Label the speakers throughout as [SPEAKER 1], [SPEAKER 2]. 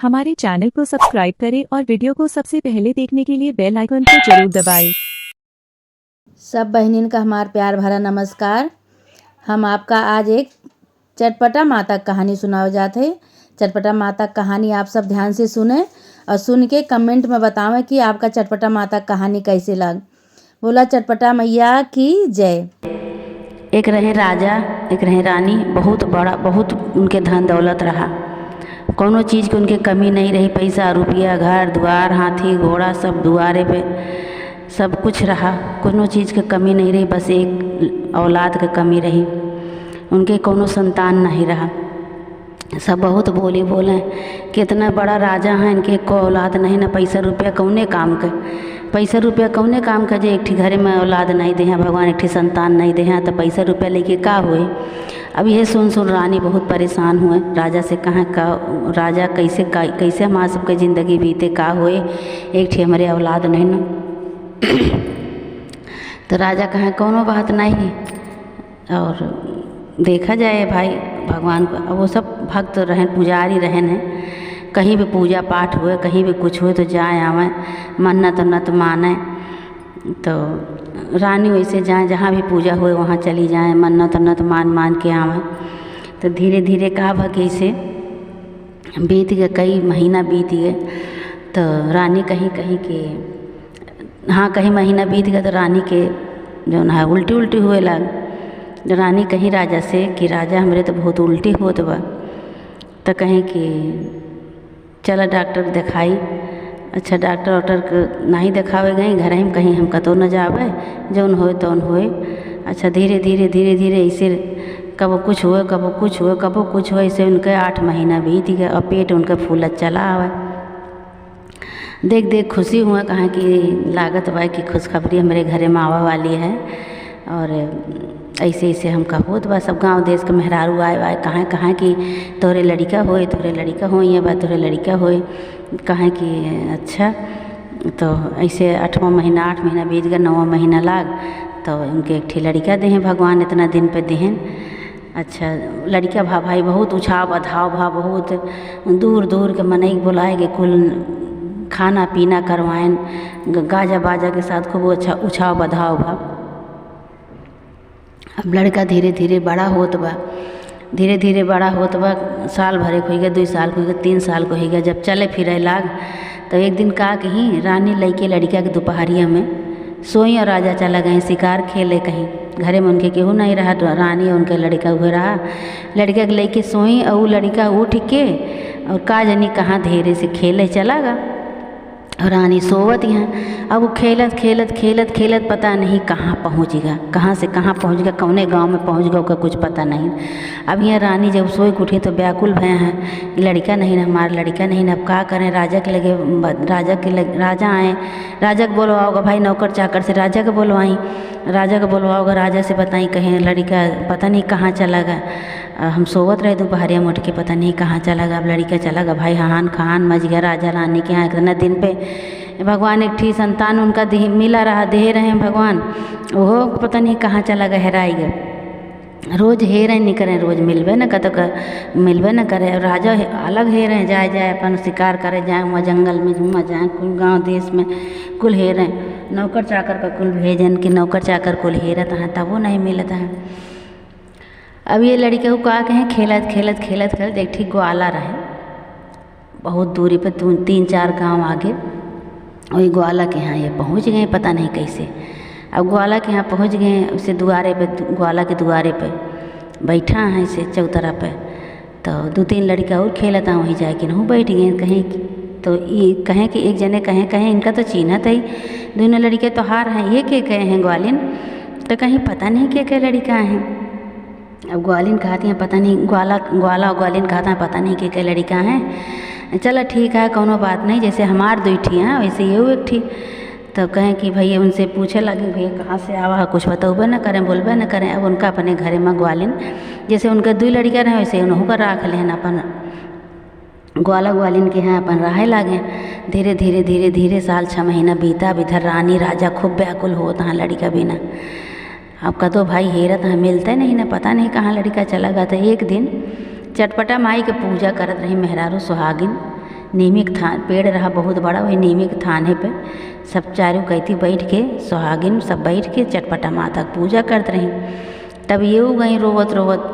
[SPEAKER 1] हमारे चैनल को सब्सक्राइब करें और वीडियो को सबसे पहले देखने के लिए बेल आइकन को जरूर दबाएं।
[SPEAKER 2] सब बहनिन का हमार प्यार भरा नमस्कार। हम आपका आज एक चटपटा माता कहानी सुनाओ जाते हैं। चटपटा माता कहानी आप सब ध्यान से सुने और सुन के कमेंट में बतावें कि आपका चटपटा माता कहानी कैसे लग। बोला चटपटा मैया की जय। एक रहे राजा, एक रहे रानी। बहुत बड़ा, बहुत उनके धन दौलत रहा। कोनो चीज़ की उनके कमी नहीं रही। पैसा रुपया, घर द्वार, हाथी घोड़ा सब दुआरे पे सब कुछ रहा। कोनो चीज़ की कमी नहीं रही। बस एक औलाद की कमी रही। उनके कोनो संतान नहीं रहा। सब बहुत बोले कितना बड़ा राजा हैं, इनके को औलाद नहीं, ना पैसा रुपया कौने काम के। पैसा रुपया कौने काम का जे एक ठी घरे में औलाद नहीं दे हैं भगवान, एक ठी संतान नहीं दे हैं, तो पैसा रुपया लेके का हुए। अब यह सुन रानी बहुत परेशान हुए। राजा से कहाँ का राजा कैसे हमारा सबके ज़िंदगी बीते, का हुए एक ठी हमारे औलाद नहीं ना। तो राजा कहाँ कोनो बात नहीं, और देखा जाए भाई भगवान को। अब वो सब भक्त रहें, पुजारी रहें हैं। कहीं भी पूजा पाठ हुए, कहीं भी कुछ हुए तो जाए आवें, मन्नत उन्नत माने। तो रानी वैसे जाए, जहाँ भी पूजा हुए वहाँ चली जाए, मन्नत उन्नत मान के आवें। तो धीरे धीरे कहा भा कैसे बीत गए, कई महीना बीत गए। तो रानी कहीं महीना बीत गया तो रानी के जो है उल्टी हुए लग। जो रानी कहीं राजा से कि राजा हमरे तो बहुत उल्टी होत बा। तो कहें कि चला डॉक्टर दिखाई। अच्छा डॉक्टर के नहीं दिखावे गई, घर में कहीं हम कतो न जावे, जौन होए तौन होए। अच्छा धीरे धीरे ऐसे कबो कुछ हुए, कबो कुछ हुए, ऐसे उनके 8 महीना बीत गए और पेट उनका फूलत चला आवे। देख खुशी हुआ, कहाँ कि लागत बा कि खुशखबरी हमारे घरे में आवा वाली है। और ऐसे हमका होत बा। सब गांव देश के मेहरारू आए कहाँ कि तोरे लड़का हो, ये बात तोरे लड़का हो। कहाँ कि अच्छा। तो ऐसे 8 महीना बीत गया, 9वां महीना लाग। तो उनके एक ठी लड़का देहें भगवान, इतना दिन पे देहें। अच्छा लड़का भाई बहुत उछाव बधाव भा, बहुत दूर के मनई बुलाए के कुल खाना पीना करवाएं, गाजा बाजा के साथ खूब अच्छा उछाव बधाव भा। अब लड़का धीरे धीरे बड़ा होत बा। साल भरे को हो गया, 2 साल को हो गया, 3 साल को हो गया। जब चले फिरे लाग तो एक दिन का कहीं रानी लइके लड़का के दोपहरिया में सोई और राजा चला गए शिकार खेले। कहीं घरे में उनके केहू नहीं रहा, तो रानी और उनके लड़का हुए रहा। लड़का के लइके सोई और वो लड़का उठ के और का जानी कहाँ धीरे से खेले चला गा। और रानी सोवत हैं। अब वो खेलत पता नहीं कहाँ पहुँच गया, कहाँ से कहाँ पहुँच गया, कौने गांव में पहुँच गया उसका कुछ पता नहीं। अब यहाँ रानी जब सोई उठी तो व्याकुल भय हैं, लड़का नहीं ना, हमारा लड़का नहीं ना। अब क्या करें। राजा आए, राजा को बोलवाओगा भाई, नौकर चाकर से राजा को बोलवाई। राजा से बताई कहें लड़का पता नहीं कहाँ चला गया। हम सोवत रहे दोपहरिया में उठ के, पता नहीं कहाँ चला गया। अब लड़का चला गया भाई, हान खान मच गया। राजा रानी के यहाँ इतना दिन पे भगवान एक ठी संतान उनका मिला रहा, दे रहे हैं भगवान, वो पता नहीं कहाँ चला गया, हेराई गया। रोज़ हेरें नहीं करें, रोज़ मिलबे न करे। राजा अलग हेरें, जाए अपन शिकार करे, जाए वहाँ जंगल में, वहाँ जाए कुल गाँव देश में कुल हेरें। नौकर चाकर का कुल भेजन कि नौकर चाकर कुल हेरत हैं, तब वो नहीं मिलत है। अब ये लड़के को कहा कहें खेलत एक ठीक ग्वाला रहे बहुत दूरी पर, 3-4 गांव आगे। वही ग्वाला के यहाँ ये पहुँच गए, पता नहीं कैसे। अब ग्वाला के यहाँ पहुँच गए, उसे ग्वाला के दुआरे पे बैठा है इसे चौतरा पे। तो 2-3 लड़का और खेलता है, वहीं जाके नहू बैठ गए। कहीं तो ये कहें कि एक जने कहें इनका तो चिन्हत है, दोनों लड़के तो हार हैं, ये के कहे हैं ग्वालिन। तो कहीं पता नहीं के लड़का हैं। अब ग्वालिन कहती हैं पता नहीं, ग्वाला और ग्वालिन कहता है पता नहीं के लड़का हैं। चलो ठीक है, कोनो बात नहीं, जैसे हमार 2 ठी हैं वैसे ये एक ठी। तो कहें कि भैया उनसे पूछे लगे भैया कहाँ से आवा है, कुछ बताओगे न करें, बोलबे न करें। अब उनका अपने घरे में ग्वालिन जैसे उनके 2 लड़का रहे वैसे उन्हों का राख लें अपन ग्वाला ग्वालिन के यहाँ अपन रहे लागे। धीरे साल 6 महीना बीता। इधर रानी राजा खूब व्याकुल होता है लड़का बिना। अब कतो भाई हेरत हैं, मिलते नहीं ना, पता नहीं कहाँ लड़का चला गया था। एक दिन चटपटा माई के पूजा करत रही मेहरारू सुहागिन नीमी के थान पेड़ रहा बहुत बड़ा, वही नीमी के थाने पे सब चारों कहती बैठ के सुहागिन सब बैठ के चटपटा माता की पूजा करते रही। तब ये गई रोवत रोवत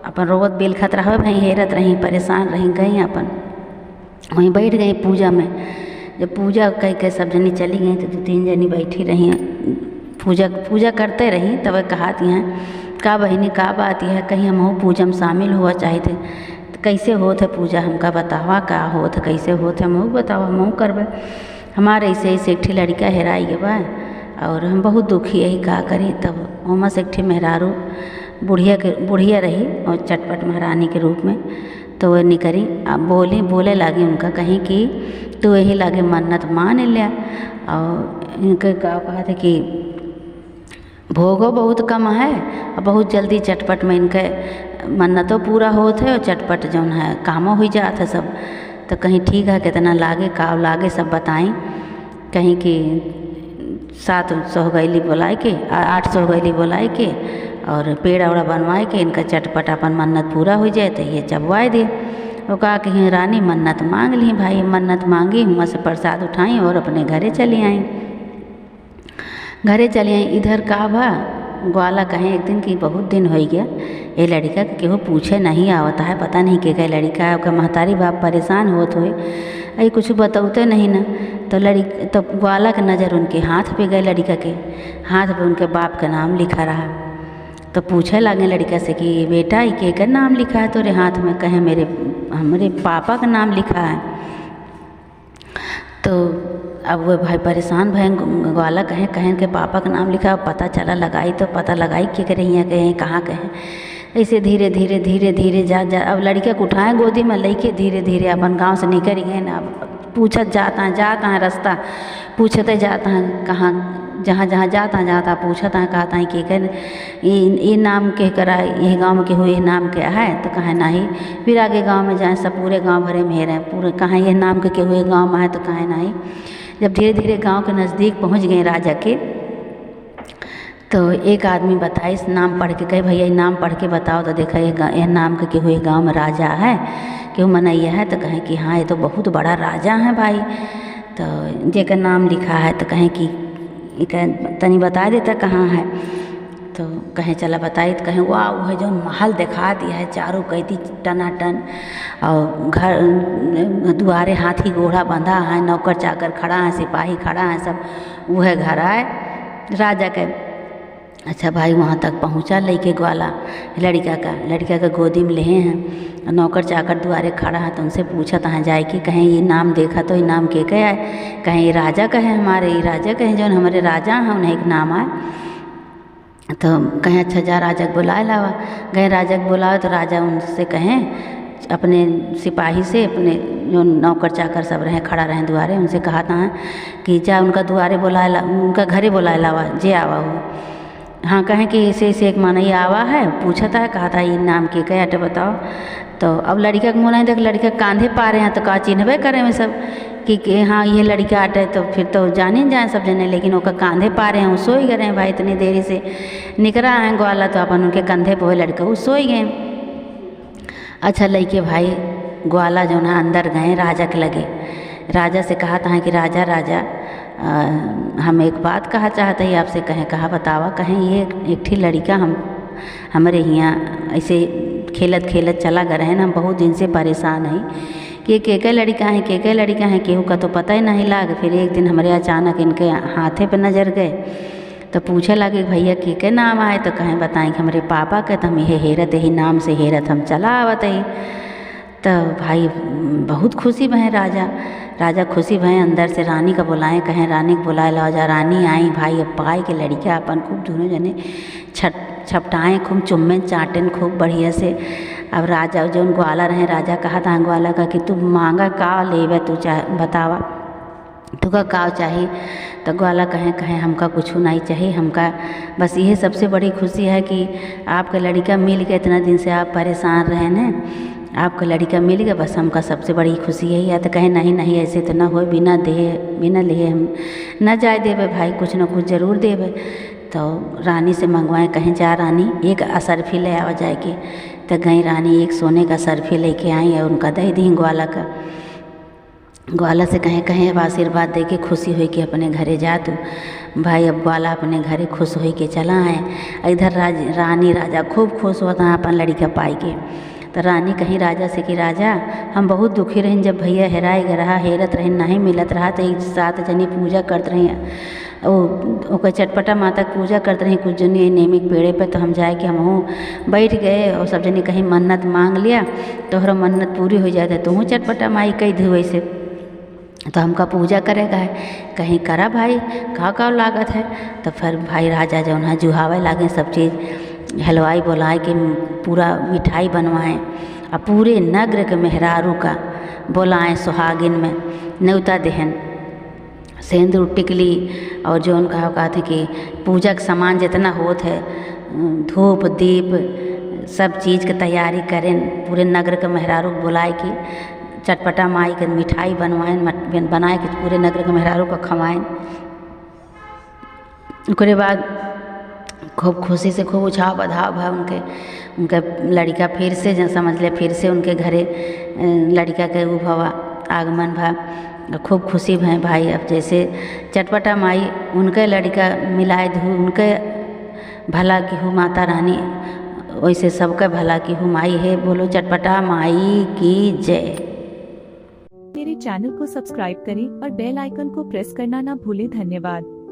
[SPEAKER 2] अपन रोवत बेलखत रह भाई, हेरत रही, परेशान रही, गई अपन वहीं बैठ गई पूजा में। जब पूजा कह के सब जनी चली गई तो 2-3 जनी बैठी रही पूजा करते रही। तब कहती हैं का बहिनी का बात यह कहीं हम पूजा में शामिल हुआ चाहते तो कैसे होत है पूजा, हमका बतावा का होत है, कैसे होत है, हमहू बतावा, हमहू करबे। हमारे ऐसे एक ठे लड़का हेराई गए बा और हम बहुत दुखी यही का करी। तब ओमा से एक ठे मेहरारू बुढ़िया रही और चटपट महारानी के रूप में। तो वह निकरी अब बोले लागे उनका कहीं कि तो यही लागे मन्नत मान लिया। और इनके का कहा था कि भोगो बहुत कम है और बहुत जल्दी चटपट में इनके मन्नतों पूरा होते और चटपट जौन है कामों हो जात है सब। तो कहीं ठीक है कितना लागे का लागे सब बताएं। कहीं कि 700 गैली बुलाए के 800 गैली बुलाए के और पेड़ औड़ा बनवाए के इनका चटपट अपन मन्नत पूरा हो जाए तो ये चबवाए दे। वो कहा कि रानी मन्नत मांग ली भाई, मन्नत मांगी, वहाँ से प्रसाद उठाई और अपने घरे चली आई। इधर का भा ग्वाला कहें एक दिन कि बहुत दिन हो गया ये लड़का के केहू पूछे नहीं आवता है, पता नहीं के लड़का है। महतारी बाप परेशान होत हुए अरे कुछ बतौते नहीं ना। तो ग्वाला के नज़र उनके हाथ पे गए, लड़का के हाथ पे उनके बाप का नाम लिखा रहा। तो पूछे लगे लड़का से कि बेटा ये के नाम लिखा है तोरे हाथ में? कहे हमारे पापा का नाम लिखा है। तो अब वो भाई परेशान भय ग्वाला कहें के पापा का नाम लिखा। पता चला लगाई तो पता लगाई कि करें यहाँ कहें कहाँ कहें। ऐसे धीरे धीरे जा अब लड़के को उठाए गोदी में लेके धीरे धीरे अपन गांव से निकल गए ना। पूछत जाता है रास्ता पूछते जाता है कहाँ जहाँ जाता पूछता है कहता है कि ये नाम के करा ये गांव के हुए नाम के है तो कहे नहीं। फिर आगे गांव में जाए सब पूरे गांव भरे में रहे पूरे कहाँ ये नाम के हुए गांव में है तो कहे नहीं। जब धीरे धीरे गांव के नज़दीक पहुंच गए राजा के तो एक आदमी बताए इस नाम पढ़ के कहे भैया ये नाम पढ़ के बताओ। तो देखा ये नाम के हुए गांव में राजा है क्यों मनैया है? तो कहें कि हाँ ये तो बहुत बड़ा राजा है भाई। तो जेकर नाम लिखा है तो कहें कि तनी बता देता कहाँ है? तो कहें चला बताई। तो कहें वाह वह जो महल दिखा दिया है चारों कैती टनाटन और घर दुआरे हाथी घोड़ा बंधा है, नौकर चाकर खड़ा है, सिपाही खड़ा है, सब वह घर आए राजा के। अच्छा भाई वहाँ तक पहुँचा लेके ग्वाला लड़का का गोदी में ले हैं। नौकर चाकर द्वारे खड़ा है तो उनसे पूछा तहाँ जाए कि कहें ये नाम देखा तो ये नाम के है? कहें ये राजा का है हमारे, ये राजा कहें जो हमारे राजा हैं उन्हें एक नाम आए। तो कहें अच्छा जा राजा को बुलाए लावा। गए राजा को बुलाओ तो राजा उनसे कहें अपने सिपाही से अपने जो नौकर चाकर सब रहे खड़ा रहे द्वारे उनसे कहा था कि जा उनका द्वारे बुलाए उनका घरे बुलाए लावा जे आवा हो। हाँ कहें कि ऐसे एक माना आवा है पूछता है कहा था ये नाम के कहे अटे बताओ। तो अब लड़का के मोना देख लड़का कांधे पा रहे हैं तो कहा चिन्हबे करें में सब कि हाँ ये लड़का अटे। तो फिर तो जाने जाए सब जने लेकिन ओका कांधे पा रहे हैं वो सोई गए हैं भाई इतनी देरी से निकला है ग्वाला तो अपन उनके कंधे पे वो लड़का वो सोई गए। अच्छा लड़के भाई ग्वाला जो ना अंदर गए राजा के लगे। राजा से कहा था कि राजा हम एक बात कहा चाहते हैं आपसे। कहा बतावा। कहें ये एक थी लड़का हमारे यहाँ ऐसे खेलत चला गए हैं ना, हम बहुत दिन से परेशान हैं कि के लड़का है केहू का तो पता ही नहीं लाग। फिर एक दिन हमारे अचानक इनके हाथे पे नज़र गए तो पूछे लगे भैया के नाम आए? तो कहें बताएं कि हमारे पापा के तो हम ये हेरत यही नाम से हेरत हम चला आवत ही। तो भाई बहुत खुशी भय राजा खुशी भय अंदर से रानी का बुलाएं। कहें रानी को बुलाए ला जा। रानी आई भाई अब पाए के लड़का अपन खूब दोनों जने छपटाएँ खूब चुम्बन चाटें खूब बढ़िया से। अब राजा जो ग्वाला रहे राजा कहा था ग्वाला का कि तू मांगा का लेवे तू बतावा तुका का चाहिए? तो ग्वाला कहें हमका कुछ नहीं चाहिए, हमका बस यही सबसे बड़ी खुशी है कि आपका लड़का मिल गया। इतना दिन से आप परेशान रहे न, आपका लड़का मिल गया बस हमका सबसे बड़ी खुशी यही है। तो कहें नहीं ऐसे तो ना हो बिना लिए हम न जाए देवे भाई कुछ न कुछ ज़रूर देवे। तो रानी से मंगवाएं। कहें जा रानी एक असरफी ले आवा जाए के। तो गई रानी एक सोने का सरफी लेके आई और उनका दे दी ग्वाला का। ग्वाला से कहें कहें अब आशीर्वाद दे के खुशी हुई कि अपने घरे जा तू। भाई अब ग्वाला अपने घरे खुश हुई के चला है। इधर रानी राजा खूब खुश होता है अपन लड़का पाई के। तो रानी कहीं राजा से कि राजा हम बहुत दुखी रहें जब भैया हेराए रहा हेरत रहें नहीं मिलत रहा तो एक साथ जनी पूजा करते रहे ओकर चटपटा माता की पूजा करते रही कुछ जनी नेमिक पेड़े पे। तो हम जाए कि हम बैठ गए और सब जनी कहीं मन्नत मांग लिया तोहरा मन्नत पूरी हो जाए तो तू चटपटा माई कही दी वैसे तो हमका पूजा करेगा है। कहीं करा भाई का लागत है। तो फिर भाई राजा जो है जुहावे लागे सब चीज़ हलवाई बुलाए कि पूरा मिठाई बनवाएं और पूरे नगर के मेहरारू का बुलाएं सुहागिन में न्योता देहन सिंदूर टिकली और जो उनका कहते कि पूजा का सामान जितना होत है धूप दीप सब चीज़ की तैयारी करें पूरे नगर के मेहरारू बुलाए कि चटपटा माई के मिठाई बनवाएं बनाए कि पूरे नगर के मेहरारू को खवाएं। उसके बाद खूब खुशी से खूब उछाव बधाव भा उनके लड़का फिर से जो समझ ले फिर से उनके घरे लड़का के वो भवा आगमन भा खूब खुशी भय भाई। अब जैसे चटपटा माई उनके लड़का मिलाए धू उनके भला की हूँ माता रानी वैसे सबका भला की हूँ माई है। बोलो चटपटा माई की जय।
[SPEAKER 1] मेरे चैनल को सब्सक्राइब करें और बेल आइकन को प्रेस करना ना भूलें। धन्यवाद।